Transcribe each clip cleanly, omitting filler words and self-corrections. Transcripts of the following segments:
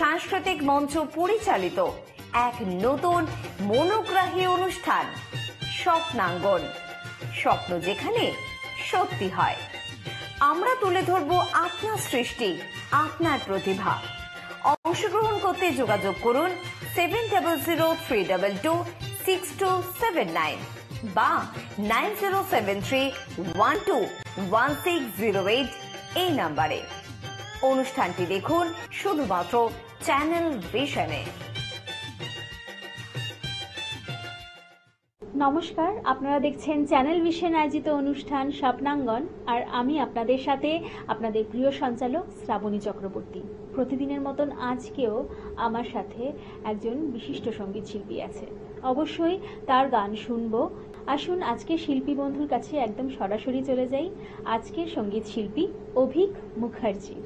সাংস্কৃতিক মঞ্চ পরিচালিত এক নতুন মনোগ্রাহী অনুষ্ঠান স্বপ্নাঙ্গন। স্বপ্ন যেখানে সত্যি হয়। আমরা তুলে ধরব আপনার সৃষ্টি, আপনার প্রতিভা। অংশগ্রহণ করতে যোগাযোগ করুন 7003226279 বা 9073121608 এই নাম্বারে। অনুষ্ঠানটি দেখুন শুধুমাত্র চ্যানেল ভিশনে। নমস্কার, আপনারা দেখছেন চ্যানেল ভিশন আয়োজিত অনুষ্ঠান স্বপ্নাঙ্গন, আর আমি আপনাদের সাথে আপনাদের প্রিয় সঞ্চালক শ্রাবণী চক্রবর্তী। প্রতিদিনের মতন আজকেও আমার সাথে একজন বিশিষ্ট সঙ্গীত শিল্পী আছে, অবশ্যই তার গান শুনবো। আসুন আজকে শিল্পী বন্ধুর কাছে একদম সরাসরি চলে যাই। আজকের সঙ্গীত শিল্পী অভিক মুখার্জি।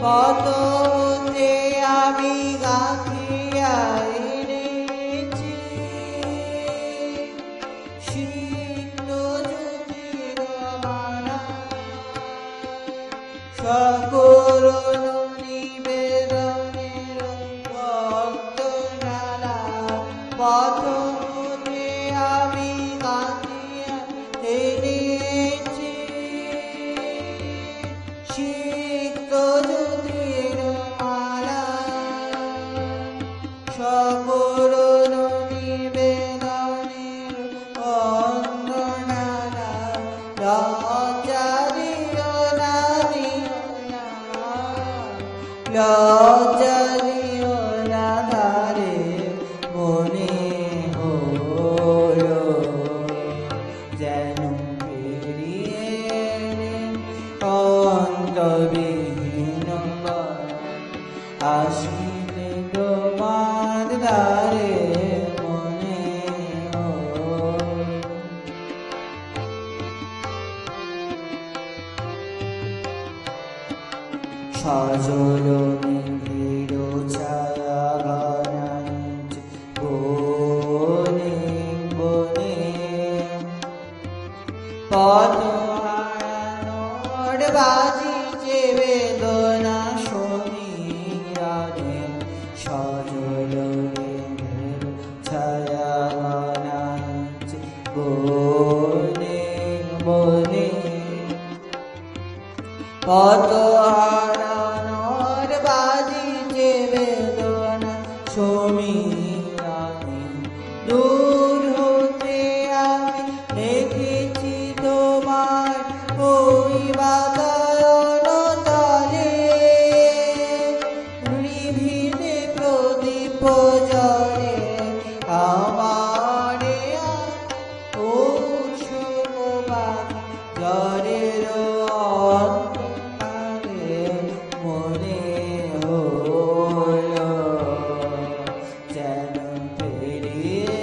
কততে আমি গাঁথিয়া এনেছি সিদ্ধ জ্যোতির মালা, সকল নিবেদনের ভক্তনালা। কততে আমি গাঁথিয়া এনেছি সিদ্ধ জ্যোতির মালা, সকল নিবেদনের অঙ্গনালা। লজ্জা দিও না, দিও না, লজ্জা দিও না ধারে মনে হলো যেন পেরিয়ে অন্তবিহীন আসিতে তোমার দ্বারে মনে সজল মেঘের ছায়া বানাইজ বনে বনে, পথ হারানোর বাজিছে বেদনা সমীরণে। সজল মেঘের ছায়া বানাইজ বনে বনে, পথ হারানোর বাজিছে বেদনা সমীরণে। দূর হতে আমি দেখেছি তোমার ওই বাতায়ন তলে, নিভিতে প্রদীপ জ্বলে আমারে জ্বরের অন্ধকারে মনে হলো যেন পেরিয়ে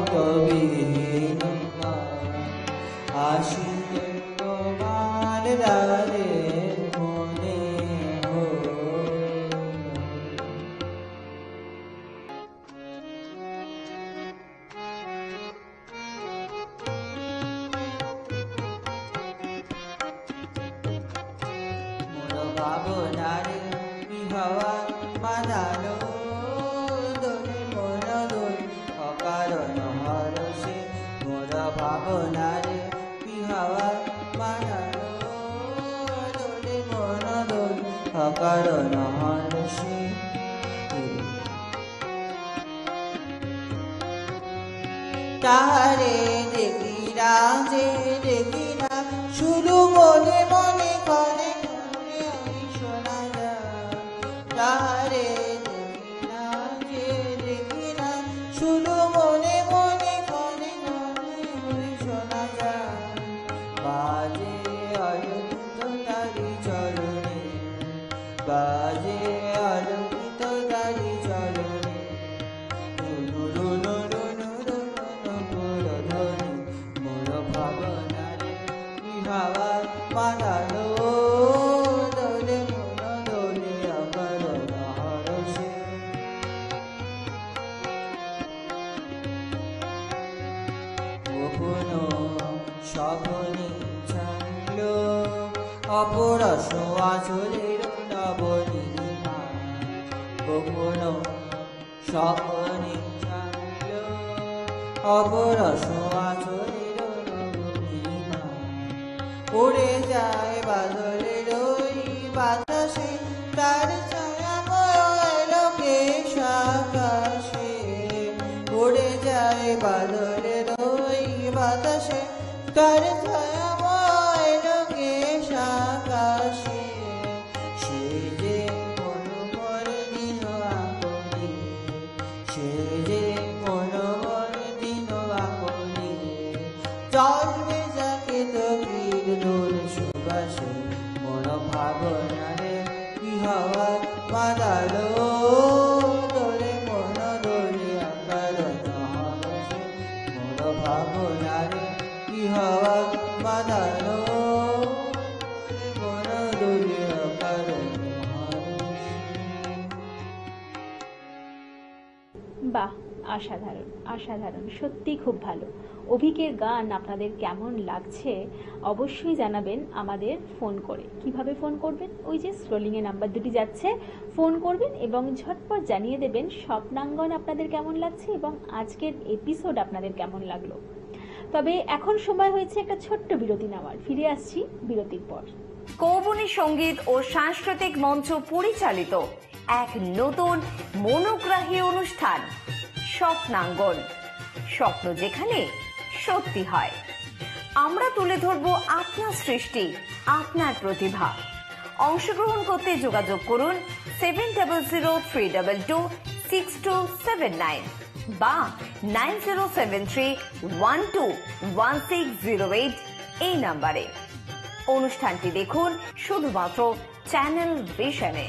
অন্তবিহীন আসিতে তোমার দ্বারে মনে হলো। ভাবনারে বিহাওয়া বাঁধালো দোলে মন দোল অকারণ হরষে। মোর ভাবনারে বিহাওয়া বাঁধালো দোলে মন দোল অকারণ হরষে। তাহারে দেখি না যে দেখি না, শুধু মনে মনে ঘরে ঘরে ওই শোনা যায়। তাহারে দেখি না যে দেখি না, শুধু মনে মনে ঘরে ঘরে ওই শোনা যায়। বাজে আলোকিত তারি চরণে, বাজে আলোকিত তারি চরণে, রুনু রুনু রুনু রুনু পুরধনি, মোর ভাবনারে বিহাওয়া বাঁধালো দোলে মন দোলে অকারণ হরষে। কখনো স্বপ্নে ছাড়লো অপরস আঁচলের নবনীলিমা, কখনো স্বপ্নে ছাড়লো অপরস আঁচলের নবনীলিমা। উড়ে যায় বাদলের ওই বাতাসে, তার ছায়াময় লোকেশ আকাশে। উড়ে যায় বাদলের ওই বাতাসে, তার ছায়াময় লোকেশ আকাশে। সে যে মনোহর দিন আপনি, সে যে মনোহর দিন আপনি, চলবে যাকে তকির দোল সুবাসে, মন ভাবনারে কি হাওয়া বাঁধালো দোলে মন দোলে আকারণ হরষে। মন ভাবনারে কি হাওয়া বাঁধালো দোলে মন দোলে আকারণ হরষে। বাহ, অসাধারণ অসাধারণ, সত্যি খুব ভালো। অভিকের গান আপনাদের কেমন লাগছে অবশ্যই জানাবেন আমাদের ফোন করে। কিভাবে ফোন করবেন? ওই যে স্ক্রলিংয়ে নাম্বার দুটি যাচ্ছে, ফোন করবেন এবং ঝটপট জানিয়ে দেবেন স্বপ্নাঙ্গন আপনাদের কেমন লাগছে এবং আজকের এপিসোড আপনাদের কেমন লাগলো। তবে এখন সময় হয়েছে একটা ছোট্ট বিরতি নেওয়ার। ফিরে আসছি বিরতির পর। কৌবনী সঙ্গীত ও সাংস্কৃতিক মঞ্চ পরিচালিত এক নতুন মনোগ্রাহী অনুষ্ঠান স্বপ্নাঙ্গন, স্বপ্ন যেখানে সত্যি হয়। আমরা তুলে ধরব আপনার সৃষ্টি, আপনার প্রতিভা। অংশগ্রহণ করতে যোগাযোগ করুন 7003226279 বা 9073121608 এই নাম্বারে। অনুষ্ঠানটি দেখুন শুধুমাত্র চ্যানেল ভিশনে।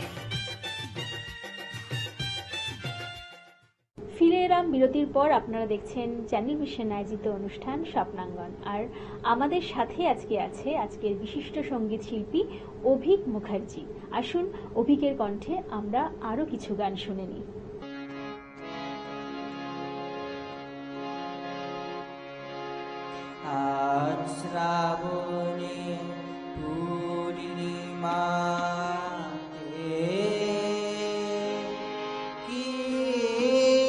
ফিরে এলাম বিরতির পর। আপনারা দেখছেন চ্যানেল ভিশন আয়োজিত অনুষ্ঠান স্বপ্নাঙ্গন, আর আমাদের সাথে আজকে আছে আজকের বিশিষ্ট সঙ্গীত শিল্পী অভিক মুখার্জি। আসুন অভিকের কণ্ঠে আমরা আরো কিছু গান শুনে নিই। আজ শ্রাবণে পূর্ণিমাতে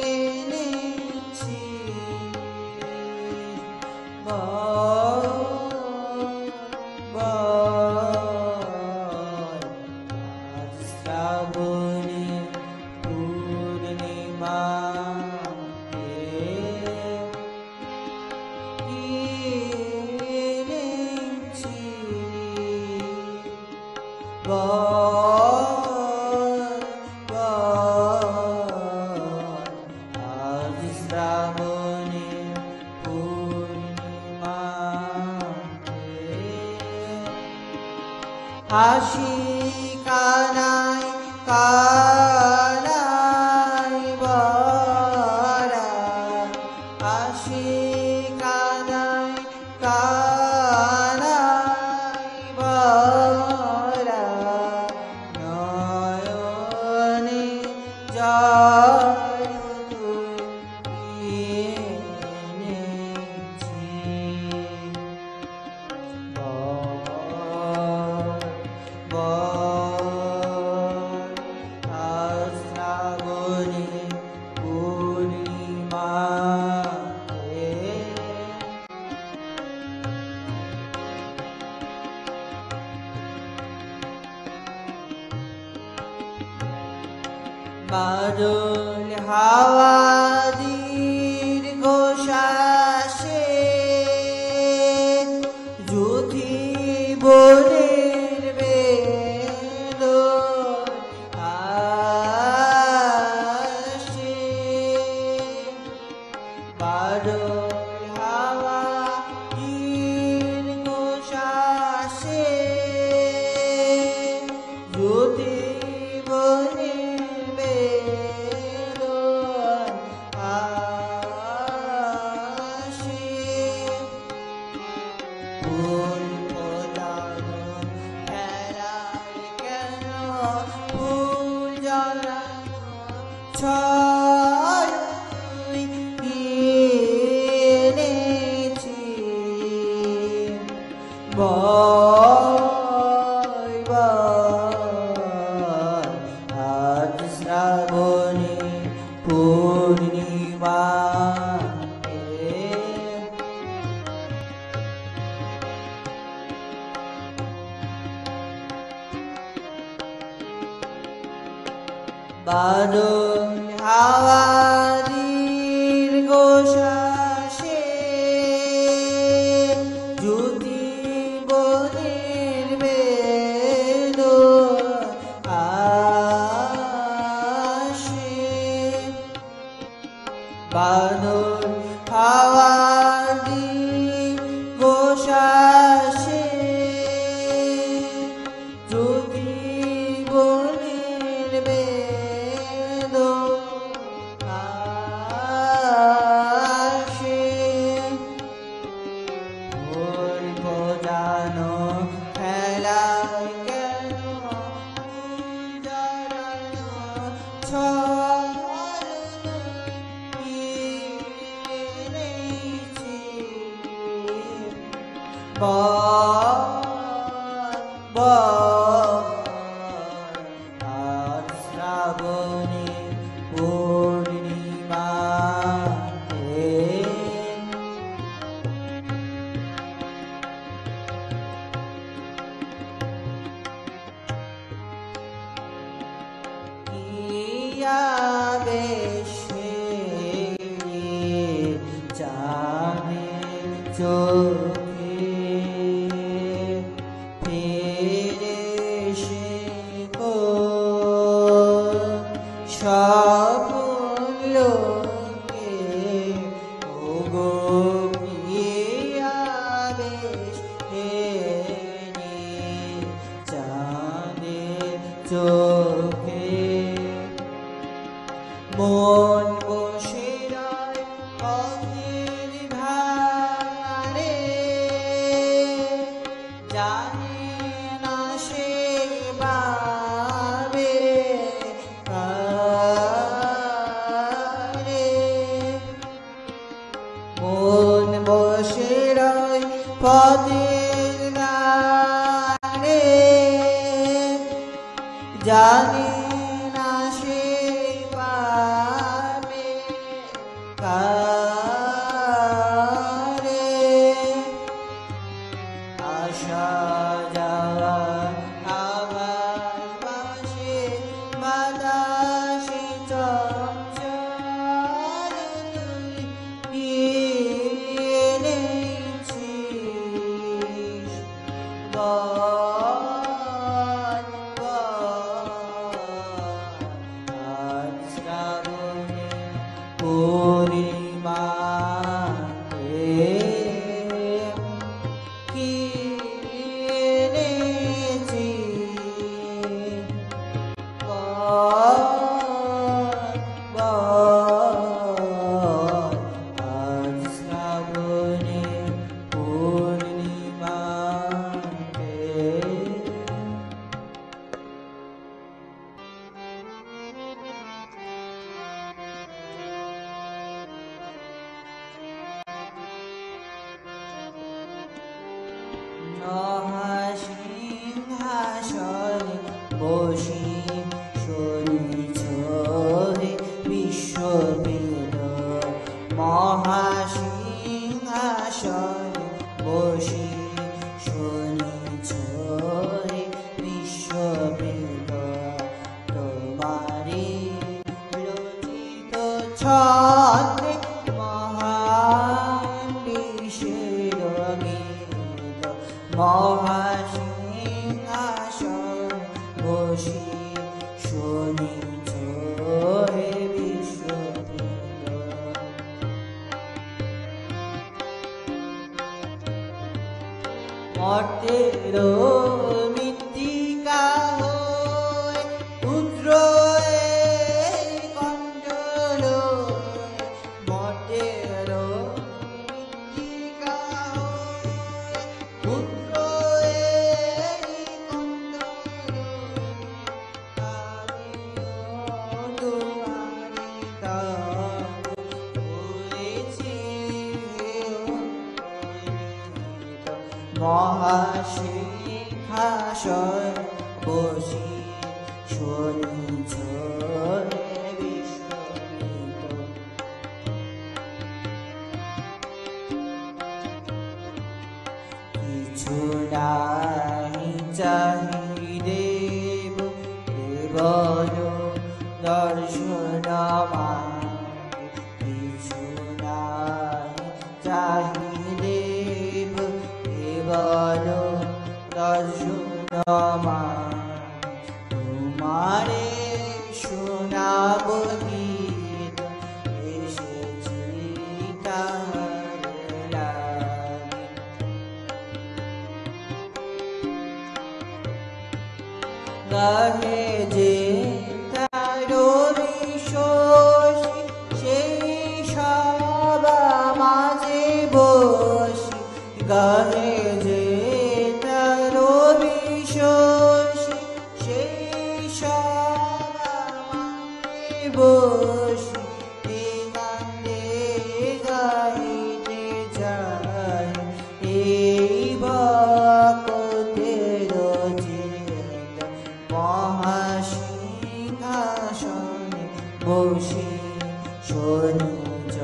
কিনেছি আজ শ্রাবণে পূর্ণিমাতে কিনেছি আজ শ্রাবণে পূর্ণিমাতে হাসি কানাই কানাই বরা, হাসি কানাই কানাই বরা, নয়নে জল এনেছি। আজ শ্রাবণে পূর্ণিমাতে বাদল হাওয়া দীর্ঘ ছয় এনেছি বয় বয় আজ শ্রাবণী পূর্ণিমা বাদল হাওয়া দীর্ঘ শ্বাসে জ্যোতি বনের বেদ আসে বাদল হাওয়া দীর্ঘ শ্বাসে জ্যোতি বনের বেদ আসে অল্প জানো খেলায় কেন জানো ছড়িয়েছি আজ শ্রাবণী পূর্ণিমা বেশে জানে চোখে ফিরে সে কো স্বপ্ন লোকে ওগো প্রিয়া বেশে জানে চোখে মন বসে রয় পথের ধারে জানে না সে পাবে কারে মন বসে রয় পথের ধারে জানে না সে পাবে কারে আশা যাওয়া আবার পাশে বাতাসে চঞ্চল তুই এনেছিস বল আজ শ্রাবণী পূর্ণিমা কি এনেছি আজ শ্রাবণী পূর্ণিমা মহাসিংহাসনে বসি শরীছ হে বিশ্ববেদ মহাসিংহাসনে বসি শরীছ হে বিশ্ববেদ তোমারি রচিত ছন্দে মহান বিশ্বের গীত মহাসিংহাসন বসি শোনিছ হে বিশ্ববেদ মর্তের মৃত্তিকা হয়ে পুত্র কণ্ঠল মহাসিংহাসন বসি শুনিছ হে বিশ্বমিত কিছু নাই চাহি দেব দেবন দর্শন কিছু নাই চাহি দেব দেবন দর্শন তোমারে শোনাব গীত এসেছি তার লাগি গাহে যে তারো বিশ্বসী সেই সবা মাঝে বসি গাহে যে তারো বিশ্বসী সেই সবা মাঝে বসি গানে গাইতে চাই এই ভক্তের চিত্ত মহাসিংহাসনে বসি শুনিছ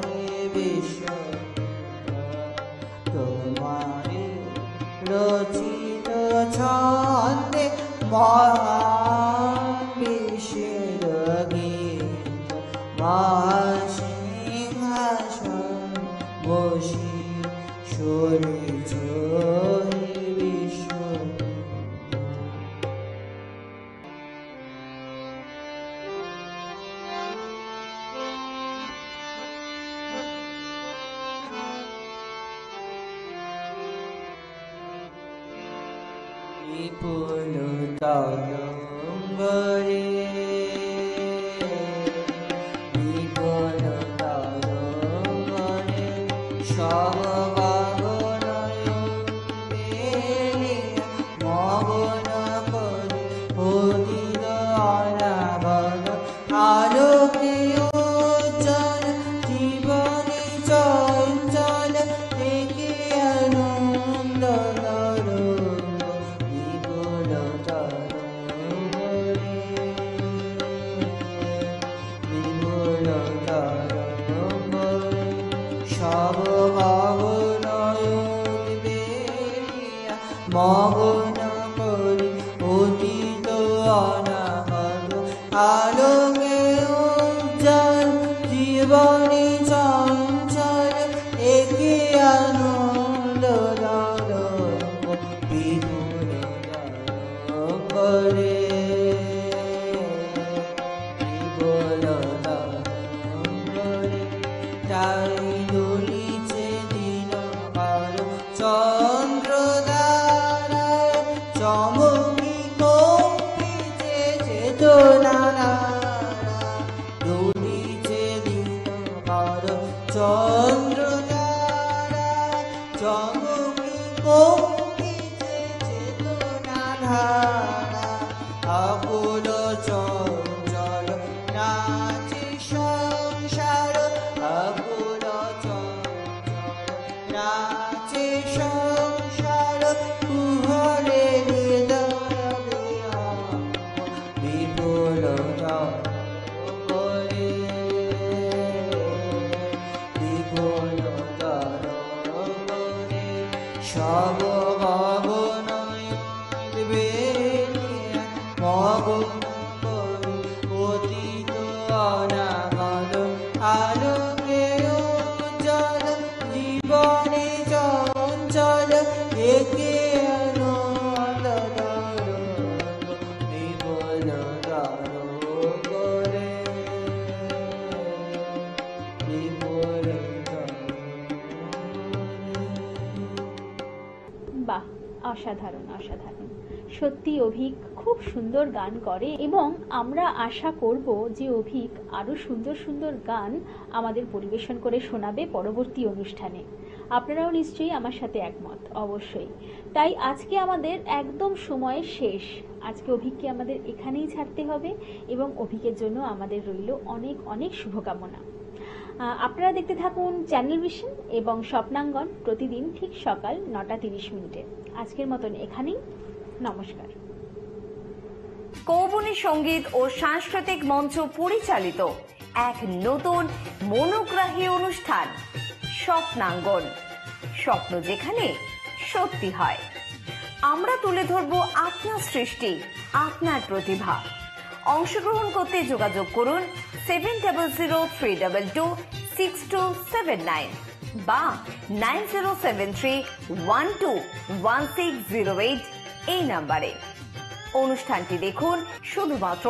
হে বিশ্বমিত তোমারে রচিত ছন্দে মহান বিশ্বের গীত মহাসিংহাসন বসি শুনিছ হে বিশ্বমিত বিপুল তরঙ্গরে বিপুল তরঙ্গরে সব গগনয় বেলিয়া মগন করে অতীত অনাগত আলোকে উজ্জ্বল জীবনে চঞ্চল থেকে আনন্দ সব ভাবনয়ন বেরিয়া মগন করি অতীত অনাগত আলোকে উজ্জ্বল জীবনে চঞ্চল একে আনন্দ তরঙ্গ বিপুল তরঙ্গরে বিপুল তরঙ্গরে তাই দুলিছে দিনকার চন্দ্র দ্বারায় চমকি কম্পিতে চেতনা দুলিছে দিনকার চন্দ্র দ্বারায় চমকি কম্পিতে চেতনা আকুল চঞ্চল নাচে সংসার আকুল চঞ্চল নাচে সংসার কুহরে হৃদয় বিপুল তরঙ্গরে বিপুল তরঙ্গরে সব গগনয়ন বেলিয়া মগন করি অতীত অনাগত আলোকে উজ্জ্বল জীবনে চঞ্চল একে আনন্দ তরঙ্গ বিপুল তরঙ্গরে বিপুল তরঙ্গরে বাহ, অসাধারণ অসাধারণ। সত্যি অভিক খুব সুন্দর গান করে এবং আমরা আশা করব যে অভিক আরো সুন্দর সুন্দর গান আমাদের পরিবেশন করে শোনাবে পরবর্তী অনুষ্ঠানে। আপনারাও নিশ্চয়ই আমার সাথে একমত, অবশ্যই। তাই আজকে আমাদের একদম সময় শেষ। আজকে অভিককে আমাদের এখানেই ছাড়তে হবে এবং অভিকের জন্য আমাদের রইল অনেক অনেক শুভকামনা। আপনারা দেখতে থাকুন চ্যানেল ভিশন এবং স্বপ্নাঙ্গন প্রতিদিন ঠিক সকাল 9:30 আজকের মতন এখানেই। নমস্কার। কৌবনী সঙ্গীত ও সাংস্কৃতিক মঞ্চ পরিচালিত এক নতুন মনোগ্রাহী অনুষ্ঠান স্বপ্নাঙ্গন, স্বপ্ন যেখানে সত্যি হয়। আমরা তুলে ধরব আপনার সৃষ্টি, আপনার প্রতিভা। অংশগ্রহণ করতে যোগাযোগ করুন 7003226279 বা 9073121608 এই নাম্বারে। অনুষ্ঠানটি দেখুন শুধুমাত্র